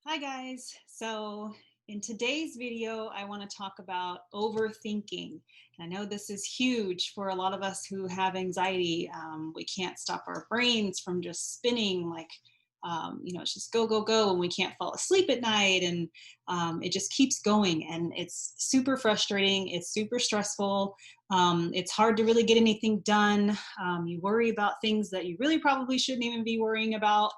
Hi guys. So in today's video, I want to talk about overthinking. I know this is huge for a lot of us who have anxiety. We can't stop our brains from just spinning it's just go, go, go, and we can't fall asleep at night. And it just keeps going. And it's super frustrating. It's super stressful. It's hard to really get anything done. You worry about things that you really probably shouldn't even be worrying about.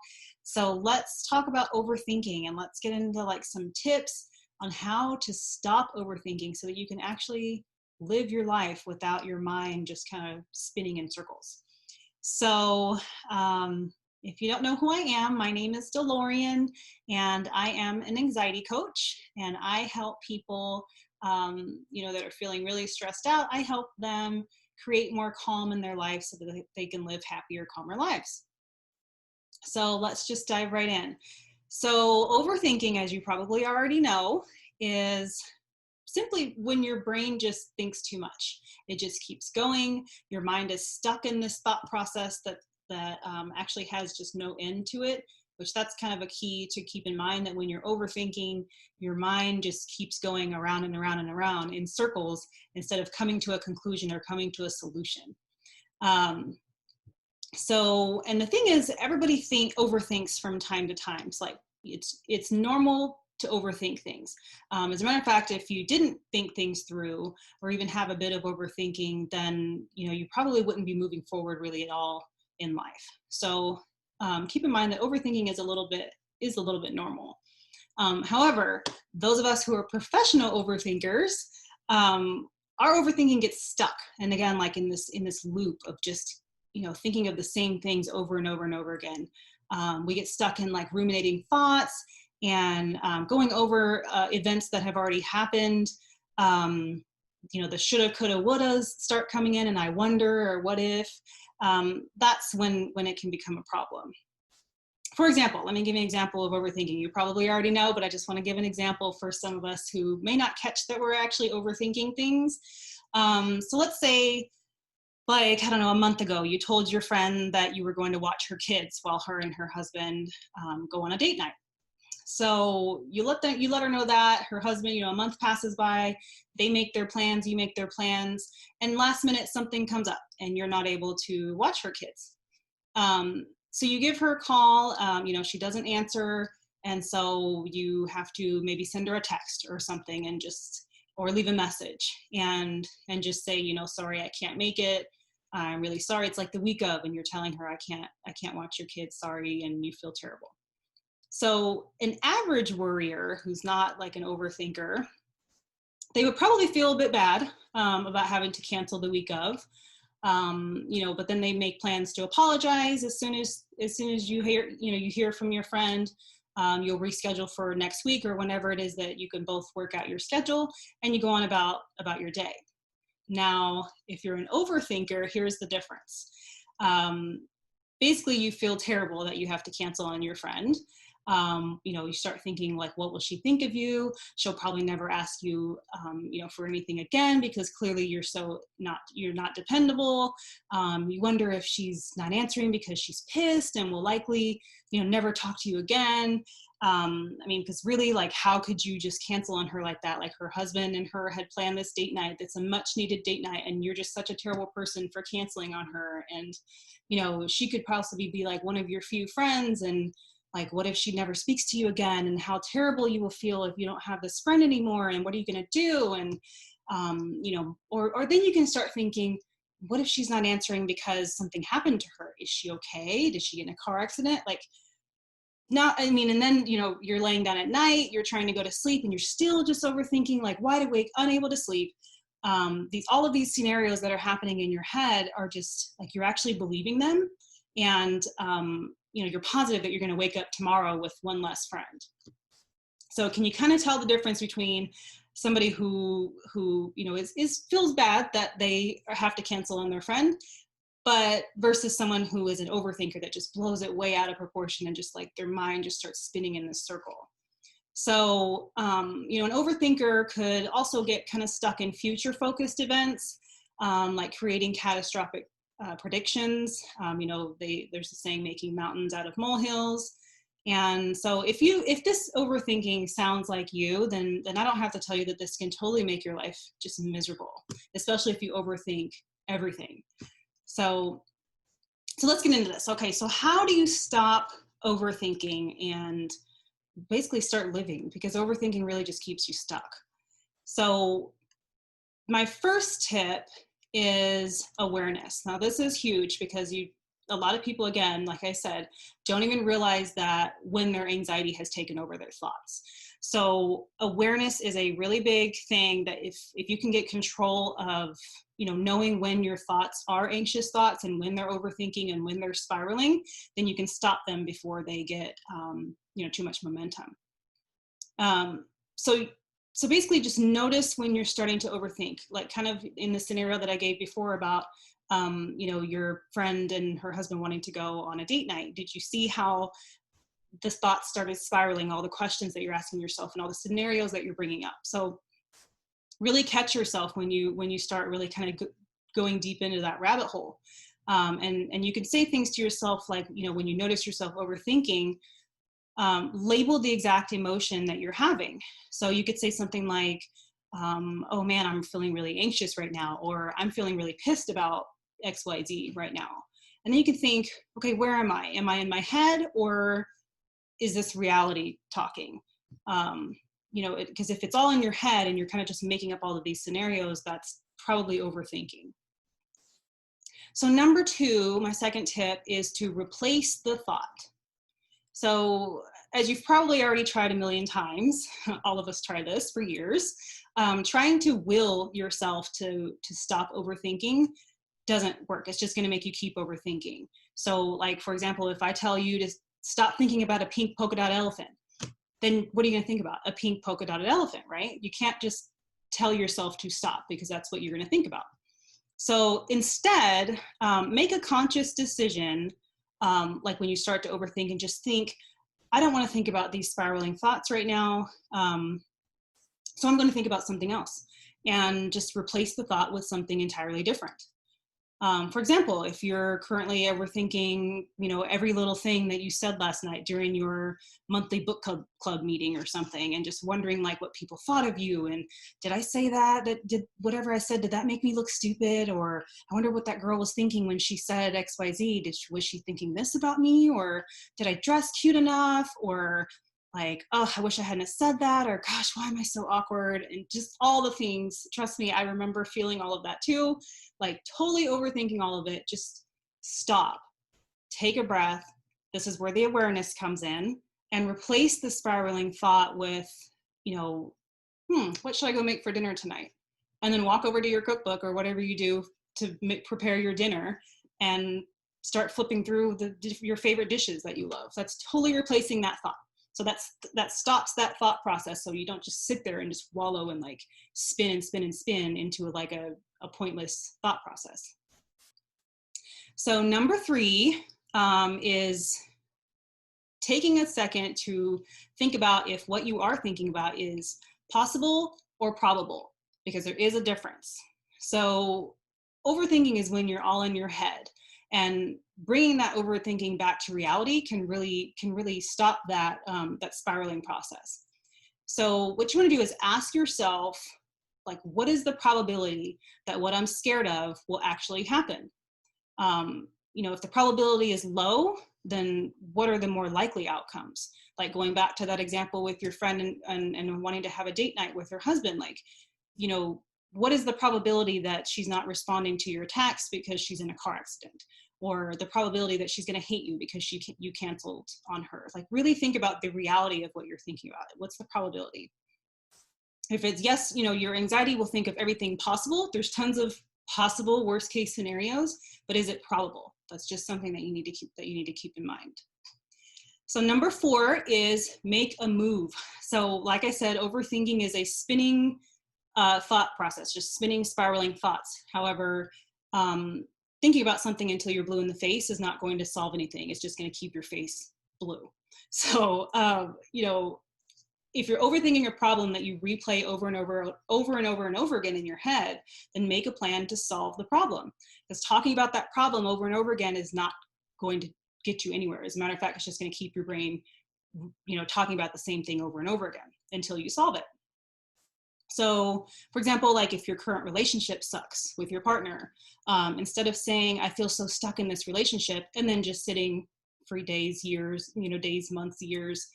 So let's talk about overthinking and let's get into like some tips on how to stop overthinking so that you can actually live your life without your mind just kind of spinning in circles. So, if you don't know who I am, my name is DeLorean, and I am an anxiety coach, and I help people, that are feeling really stressed out. I help them create more calm in their life so that they can live happier, calmer lives. So let's just dive right in. So overthinking, as you probably already know, is simply when your brain just thinks too much. It just keeps going. Your mind is stuck in this thought process that actually has just no end to it, which that's kind of a key to keep in mind, that when you're overthinking, your mind just keeps going around and around and around in circles instead of coming to a conclusion or coming to a solution. And the thing is, everybody overthinks from time to time. It's like it's normal to overthink things. As a matter of fact, if you didn't think things through or even have a bit of overthinking, then you probably wouldn't be moving forward really at all in life. So keep in mind that overthinking is a little bit normal. However, those of us who are professional overthinkers, our overthinking gets stuck, and again, like in this loop of just thinking of the same things over and over and over again. We get stuck in like ruminating thoughts and going over events that have already happened. The shoulda, coulda, wouldas start coming in, and I wonder, or what if. That's when it can become a problem. For example, let me give you an example of overthinking. You probably already know, but I just want to give an example for some of us who may not catch that we're actually overthinking things. So let's say, like, I don't know, a month ago, you told your friend that you were going to watch her kids while her and her husband go on a date night. So you let her know that. Her husband, a month passes by, they make their plans, you make their plans, and last minute something comes up and you're not able to watch her kids. So you give her a call, she doesn't answer, and so you have to maybe send her a text or something or leave a message and just say, sorry, I can't make it. I'm really sorry. It's like the week of, and you're telling her, I can't watch your kids. Sorry. And you feel terrible. So an average worrier who's not like an overthinker, they would probably feel a bit bad about having to cancel the week of, but then they make plans to apologize as soon as you hear from your friend. You'll reschedule for next week or whenever it is that you can both work out your schedule, and you go on about your day. Now, if you're an overthinker, here's the difference. Basically, you feel terrible that you have to cancel on your friend. You start thinking like, what will she think of you? She'll probably never ask you, for anything again, because clearly you're not dependable. You wonder if she's not answering because she's pissed and will likely, never talk to you again. Because really, like, how could you just cancel on her like that? Like, her husband and her had planned this date night. That's a much needed date night, and you're just such a terrible person for canceling on her. And, she could possibly be like one of your few friends, and like, what if she never speaks to you again, and how terrible you will feel if you don't have this friend anymore, and what are you going to do? And, or then you can start thinking, what if she's not answering because something happened to her? Is she okay? Did she get in a car accident? And then, you're laying down at night, you're trying to go to sleep, and you're still just overthinking, like, wide awake, unable to sleep. All of these scenarios that are happening in your head are just like, you're actually believing them. And, you're positive that you're going to wake up tomorrow with one less friend. So can you kind of tell the difference between somebody who feels bad that they have to cancel on their friend, but versus someone who is an overthinker that just blows it way out of proportion and just like their mind just starts spinning in this circle. So, an overthinker could also get kind of stuck in future focused events, like creating catastrophic predictions. There's the saying, making mountains out of molehills. And so if this overthinking sounds like you, then I don't have to tell you that this can totally make your life just miserable, especially if you overthink everything. So let's get into this. Okay, so how do you stop overthinking and basically start living? Because overthinking really just keeps you stuck. So my first tip is awareness. Now this is huge because a lot of people, again, like I said, don't even realize that when their anxiety has taken over their thoughts. So awareness is a really big thing, that if you can get control of, knowing when your thoughts are anxious thoughts and when they're overthinking and when they're spiraling, then you can stop them before they get, too much momentum. So basically just notice when you're starting to overthink, like kind of in the scenario that I gave before about, your friend and her husband wanting to go on a date night. Did you see how the thoughts started spiraling, all the questions that you're asking yourself and all the scenarios that you're bringing up? So really catch yourself when you start really kind of going deep into that rabbit hole. And you can say things to yourself like, when you notice yourself overthinking, label the exact emotion that you're having. So you could say something like, oh man, I'm feeling really anxious right now, or I'm feeling really pissed about XYZ right now. And then you can think, okay, where am I? Am I in my head, or is this reality talking? Because if it's all in your head and you're kind of just making up all of these scenarios, that's probably overthinking. So number 2, my second tip is to replace the thought. So as you've probably already tried a million times, all of us try this for years, trying to will yourself to stop overthinking doesn't work. It's just going to make you keep overthinking. So like, for example, if I tell you to stop thinking about a pink polka dot elephant, then what are you going to think about? A pink polka dotted elephant, right? You can't just tell yourself to stop, because that's what you're going to think about. So instead, make a conscious decision, like when you start to overthink, and just think, I don't want to think about these spiraling thoughts right now. So I'm going to think about something else, and just replace the thought with something entirely different. For example, if you're currently overthinking, every little thing that you said last night during your monthly book club meeting or something, and just wondering like what people thought of you, and did I say that did whatever I said, did that make me look stupid? Or I wonder what that girl was thinking when she said XYZ. Was she thinking this about me? Or did I dress cute enough? Or like, oh, I wish I hadn't said that, or gosh, why am I so awkward? And just all the things. Trust me, I remember feeling all of that too, like totally overthinking all of it. Just stop, take a breath. This is where the awareness comes in, and replace the spiraling thought with, what should I go make for dinner tonight? And then walk over to your cookbook or whatever you do to prepare your dinner, and start flipping through your favorite dishes that you love. That's totally replacing that thought. So that stops that thought process, so you don't just sit there and just wallow and like spin and spin and spin into like a pointless thought process. So number 3 is taking a second to think about if what you are thinking about is possible or probable, because there is a difference. So overthinking is when you're all in your head, and bringing that overthinking back to reality can really stop that spiraling process. So what you want to do is ask yourself, like, what is the probability that what I'm scared of will actually happen? If the probability is low, then what are the more likely outcomes? Like going back to that example with your friend and wanting to have a date night with her husband, like, what is the probability that she's not responding to your text because she's in a car accident? Or the probability that she's going to hate you because you canceled on her? Like, really think about the reality of what you're thinking about. What's the probability? If it's yes, your anxiety will think of everything possible. There's tons of possible worst case scenarios, but is it probable? That's just something that you need to keep in mind. So number 4 is make a move. So like I said, overthinking is a spinning thought process, just spinning, spiraling thoughts. However, thinking about something until you're blue in the face is not going to solve anything. It's just going to keep your face blue. So, if you're overthinking a problem that you replay over and over again in your head, then make a plan to solve the problem. Because talking about that problem over and over again is not going to get you anywhere. As a matter of fact, it's just going to keep your brain talking about the same thing over and over again until you solve it. So, for example, like if your current relationship sucks with your partner, instead of saying, I feel so stuck in this relationship, and then just sitting for days, years, days, months, years,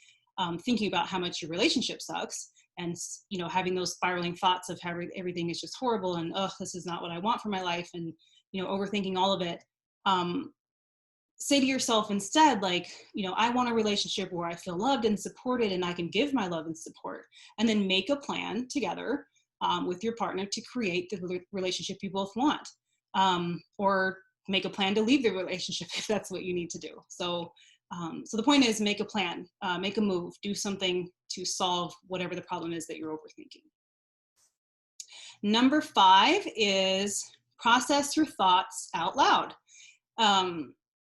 thinking about how much your relationship sucks, and, having those spiraling thoughts of how everything is just horrible and, oh, this is not what I want for my life, and, overthinking all of it. Say to yourself instead, like, I want a relationship where I feel loved and supported and I can give my love and support, and then make a plan together with your partner to create the relationship you both want, or make a plan to leave the relationship if that's what you need to do. So the point is, make a plan, make a move, do something to solve whatever the problem is that you're overthinking. Number 5 is process your thoughts out loud.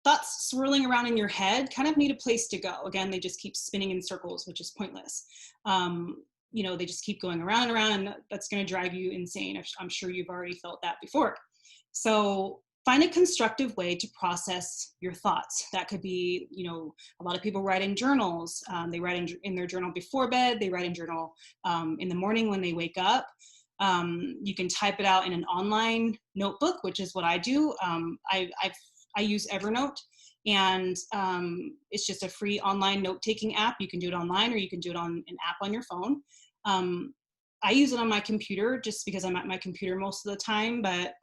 Thoughts swirling around in your head kind of need a place to go. Again, they just keep spinning in circles, which is pointless. They just keep going around and around, and that's going to drive you insane. I'm sure you've already felt that before. So find a constructive way to process your thoughts. That could be, a lot of people write in journals. They write in their journal before bed. They write in journal in the morning when they wake up. You can type it out in an online notebook, which is what I do. I use Evernote, and it's just a free online note-taking app. You can do it online, or you can do it on an app on your phone. I use it on my computer just because I'm at my computer most of the time, but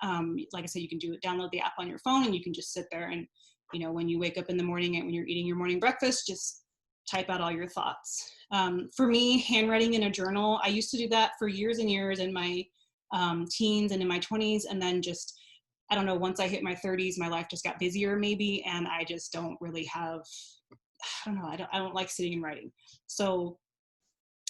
like I said, you can download the app on your phone, and you can just sit there and, when you wake up in the morning and when you're eating your morning breakfast, just type out all your thoughts. For me, handwriting in a journal, I used to do that for years and years in my teens and in my 20s, and then just, I don't know, once I hit my 30s, my life just got busier maybe, and I just don't really have, I don't like sitting and writing. So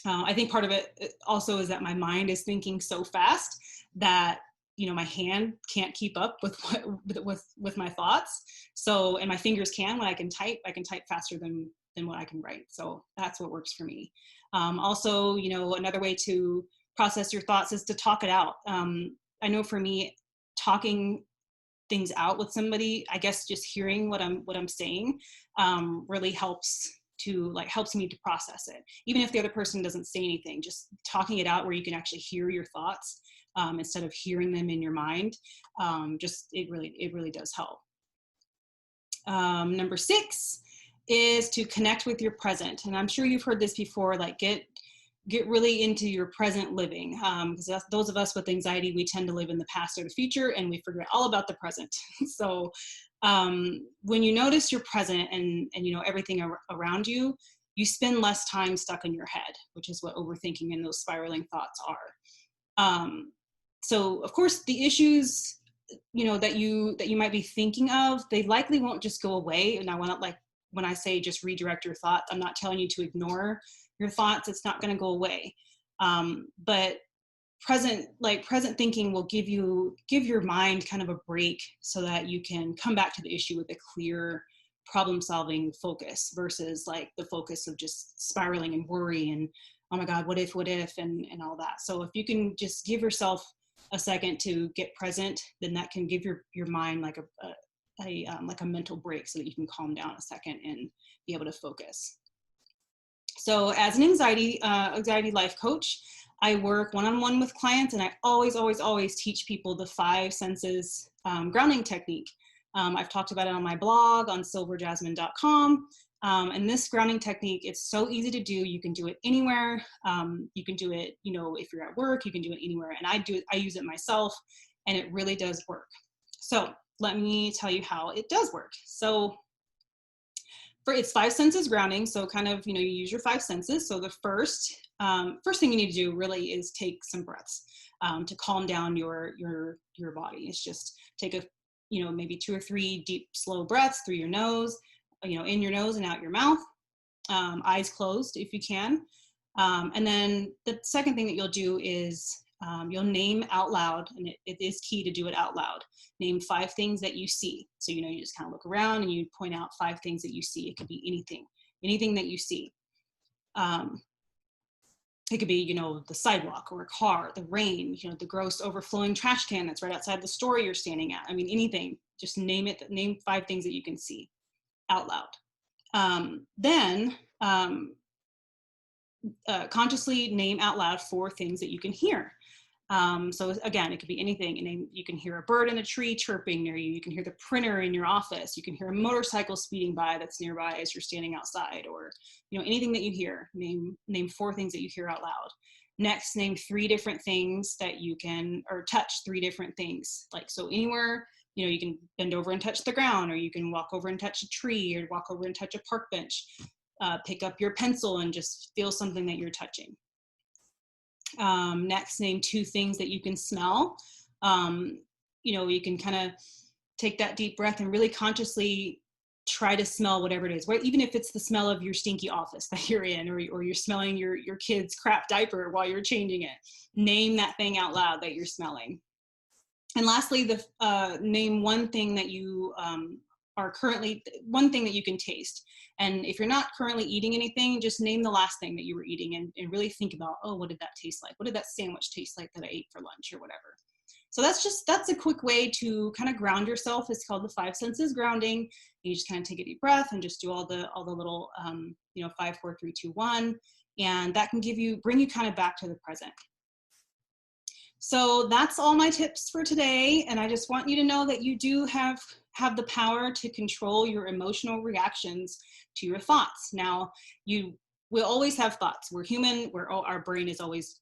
I think part of it also is that my mind is thinking so fast that, my hand can't keep up with my thoughts. So, and my fingers can, when I can type faster than what I can write. So that's what works for me. Also, another way to process your thoughts is to talk it out. I know for me, talking things out with somebody, I guess just hearing what I'm saying really helps me to process it. Even if the other person doesn't say anything, just talking it out where you can actually hear your thoughts instead of hearing them in your mind. It really does help. Number 6 is to connect with your present. And I'm sure you've heard this before, like get really into your present living, because those of us with anxiety, we tend to live in the past or the future, and we forget all about the present. So when you notice your present and everything around you, you spend less time stuck in your head, which is what overthinking and those spiraling thoughts are. So of course, the issues that you might be thinking of, they likely won't just go away. And when I say just redirect your thoughts, I'm not telling you to ignore your thoughts. It's not going to go away. But present thinking will give your mind kind of a break so that you can come back to the issue with a clear problem solving focus versus like the focus of just spiraling and worry and, oh my God, what if, and all that. So if you can just give yourself a second to get present, then that can give your mind like a mental break so that you can calm down a second and be able to focus. So as an anxiety life coach, I work one-on-one with clients, and I always teach people the 5 senses grounding technique. I've talked about it on my blog on silverjasmine.com. And this grounding technique, it's so easy to do. You can do it anywhere. You can do it, if you're at work, you can do it anywhere. And I use it myself, and it really does work. So let me tell you how it does work. So it's 5 senses grounding. So kind of, you use your 5 senses. So the first thing you need to do really is take some breaths to calm down your body. It's just take maybe 2 or 3 deep, slow breaths through your nose, in your nose and out your mouth, eyes closed if you can. And then the second thing that you'll do is you'll name out loud, and it is key to do it out loud. Name 5 things that you see. So, you just kind of look around and you point out 5 things that you see. It could be anything that you see. It could be, the sidewalk or a car, the rain, the gross overflowing trash can that's right outside the store you're standing at. I mean, anything, just name 5 things that you can see out loud. Then consciously name out loud 4 things that you can hear. So again, it could be anything. You can hear a bird in a tree chirping near you. You can hear the printer in your office. You can hear a motorcycle speeding by that's nearby as you're standing outside, or anything that you hear. Name 4 things that you hear out loud. Next, name 3 different things that you can, or touch 3 different things. Like, so anywhere, you can bend over and touch the ground, or you can walk over and touch a tree, or walk over and touch a park bench. Pick up your pencil and just feel something that you're touching. Next, name 2 things that you can smell. You can kind of take that deep breath and really consciously try to smell whatever it is, right? Even if it's the smell of your stinky office that you're in, or you're smelling your kid's crap diaper while you're changing it. Name that thing out loud that you're smelling. And lastly, name 1 thing that you one thing that you can taste. And if you're not currently eating anything, just name the last thing that you were eating, and really think about, oh, what did that taste like? What did that sandwich taste like that I ate for lunch, or whatever? So that's a quick way to kind of ground yourself. It's called the 5 senses grounding. You just kind of take a deep breath and just do all the little 5, 4, 3, 2, 1, and that can bring you kind of back to the present. So that's all my tips for today. And I just want you to know that you do have the power to control your emotional reactions to your thoughts. Now, we'll always have thoughts. We're human. Our brain is always,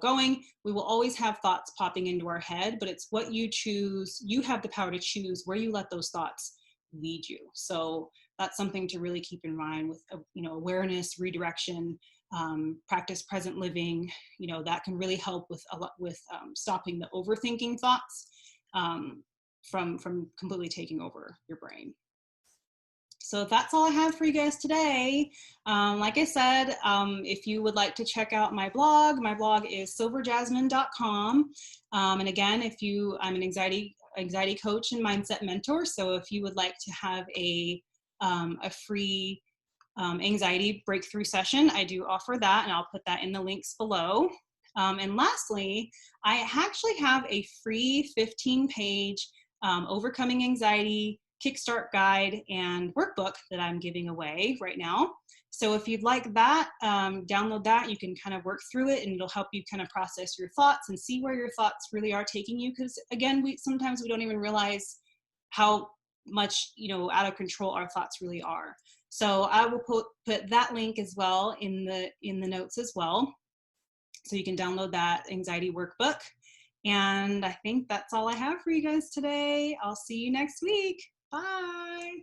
going. We will always have thoughts popping into our head, but it's what you choose. You have the power to choose where you let those thoughts lead you. So that's something to really keep in mind with, awareness, redirection, practice present living. That can really help with stopping the overthinking thoughts from completely taking over your brain. So that's all I have for you guys today. Like I said, if you would like to check out my blog is silverjasmine.com. And again, I'm an anxiety coach and mindset mentor. So if you would like to have a free anxiety breakthrough session, I do offer that, and I'll put that in the links below. And lastly, I actually have a free 15-page overcoming anxiety kickstart guide and workbook that I'm giving away right now. So if you'd like that, download that. You can kind of work through it, and it'll help you kind of process your thoughts and see where your thoughts really are taking you. Because again, sometimes we don't even realize how much out of control our thoughts really are. So I will put that link as well in the notes as well, so you can download that anxiety workbook. And I think that's all I have for you guys today. I'll see you next week. Bye.